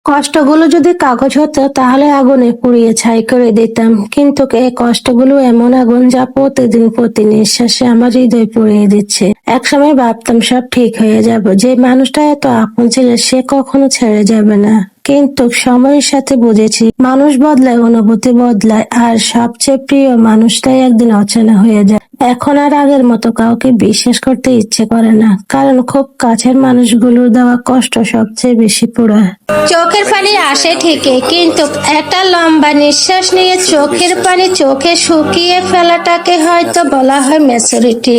কষ্টগুলো যদি কাগজ হতো তাহলে আগুনে পুড়িয়ে ছাই করে দিতাম, কিন্তু এই কষ্টগুলো এমন আগুন যা প্রতিদিন প্রতি নিঃশ্বাসে আমার হৃদয় পুড়িয়ে দিচ্ছে। একসময় ভাবতাম সব ঠিক হয়ে যাবে, যে মানুষটা এত আপন ছিল সে কখনো ছেড়ে যাবে না। কিন্তু সময়ের সাথে বুঝেছি মানুষ বদলায়, অনুভূতি বদলায়, আর সবচেয়ে প্রিয় মানুষটাই একদিন অচেনা হয়ে যায়। এখন আর আগের মতো কাউকে বিশ্বাস করতে ইচ্ছে করে না, কারণ খুব কাছের মানুষগুলোর দেওয়া কষ্ট সবচেয়ে বেশি পোড়ায়। চোখের পানি আসে ঠিকই, কিন্তু একটা লম্বা নিঃশ্বাস নিয়ে চোখের পানি চোখে শুকিয়ে ফেলাটাকে হয়তো বলা হয় ম্যাচুরিটি।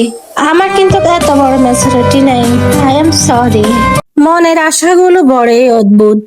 আমার কিন্তু এত বড় ম্যাচুরিটি নেই। I am sorry. মনের আশাগুলো বড়ই অদ্ভুত।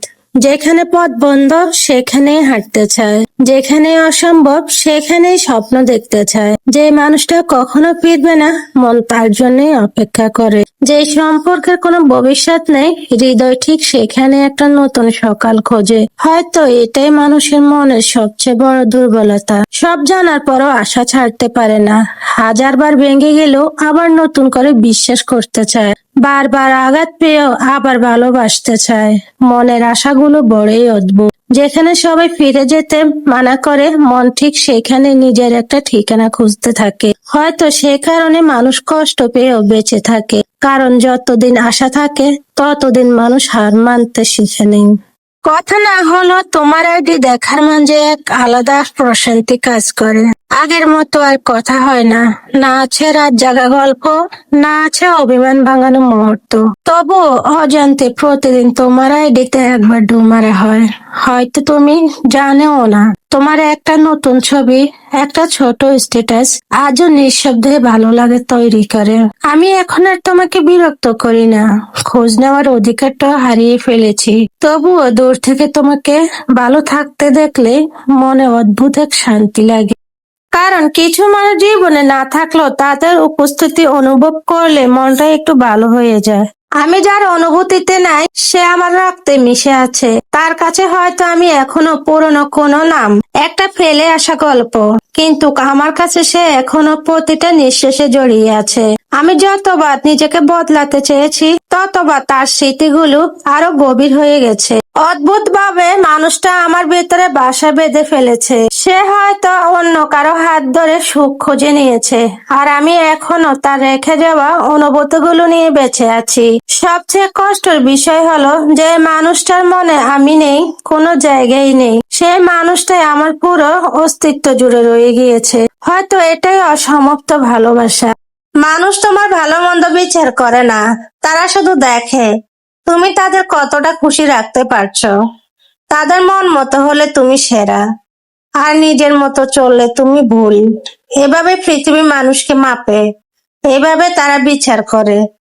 যেখানে পথ বন্ধ সেখানেই হাঁটতে চায়, যেখানে অসম্ভব সেখানেই স্বপ্ন দেখতে চায়। যে মানুষটা কখনো ফিরবে না মন তার জন্যই অপেক্ষা করে। যে সম্পর্কের কোনো ভবিষ্যৎ নেই হৃদয় ঠিক সেখানে একটা নতুন সকাল খোঁজে। হয়তো এটাই মানুষের মনের সবচেয়ে বড় দুর্বলতা। সব জানার পরও আশা ছাড়তে পারে না। হাজারবার ভেঙে গেলেও আবার নতুন করে বিশ্বাস করতে চায়। বারবার আঘাত পেয়েও আবার ভালোবাসতে চায়। মনের আশাগুলো বড়ই অদ্ভুত। যেখানে সবাই ফিরে যেতে মানা করে মন ঠিক সেখানে নিজের একটা ঠিকানা খুঁজতে থাকে। হয়তো সে কারণে মানুষ কষ্ট পেয়েও বেঁচে থাকে, কারণ যতদিন আশা থাকে ততদিন মানুষ হার মানতে শিখে নেই। কথা না হলো তোমার আইডি দেখার মাঝে এক আলাদা প্রশান্তি কাজ করে। আগের মতো আর কথা হয় না, না আছে রাত জাগা গল্প, না আছে অভিমান ভাঙানো মুহূর্ত। তবু অজান্তে প্রতিদিন তোমার আইডিতে একবার ঢু মারা হয়। হয়তো তুমি জানেও না তোমার একটা নতুন ছবি, একটা ছোট স্ট্যাটাস আজও নিঃশব্দে ভালো লাগে তৈরি করে। আমি এখন আর তোমাকে বিরক্ত করি না, খোঁজ নেওয়ার অধিকারটা হারিয়ে ফেলেছি। তবুও দূর থেকে তোমাকে ভালো থাকতে দেখলে মনে অদ্ভুত এক শান্তি লাগে। কারণ কিছু মানুষ জীবনে না থাকলেও তাদের উপস্থিতি অনুভব করলে মনটা একটু ভালো হয়ে যায়। আমি যার অনুভূতিতে নাই সে আমার রক্তে মিশে আছে। তার কাছে হয়তো আমি এখনো পুরনো কোনো নাম, একটা ফেলে আসা গল্প, কিন্তু আমার কাছে সে এখনো প্রতিটা নিঃশ্বাসে জড়িয়ে আছে। আমি যতবার নিজেকে বদলাতে চেয়েছি ততবার তার স্মৃতিগুলো আরো গভীর হয়ে গেছে। অদ্ভুত ভাবে মানুষটা আমার ভেতরে বাসা বেঁধে ফেলেছে। সে হয়তো অন্য কারো হাত ধরে সুখ খুঁজে নিয়েছে, আর আমি এখনো তার রেখে যাওয়া অনুভূতিগুলো নিয়ে বেঁচে আছি। সবচেয়ে কষ্টের বিষয় হলো যে মানুষটার মনে আমি নেই, কোনো জায়গায় নেই। সেই মানুষটাই আমার পুরো অস্তিত্ব জুড়ে রয়ে গিয়েছে। হয়তো এটাই অসমাপ্ত ভালোবাসা। মানুষ তোমার ভালো মন্দ বিচার করে না, তারা শুধু দেখে তুমি তাদের কতটা খুশি রাখতে পারছো। তাদের মন মতো হলে তুমি সেরা, আর নিজের মতো চললে তুমি ভুল। এভাবে পৃথিবী মানুষকে মাপে, এভাবে তারা বিচার করে।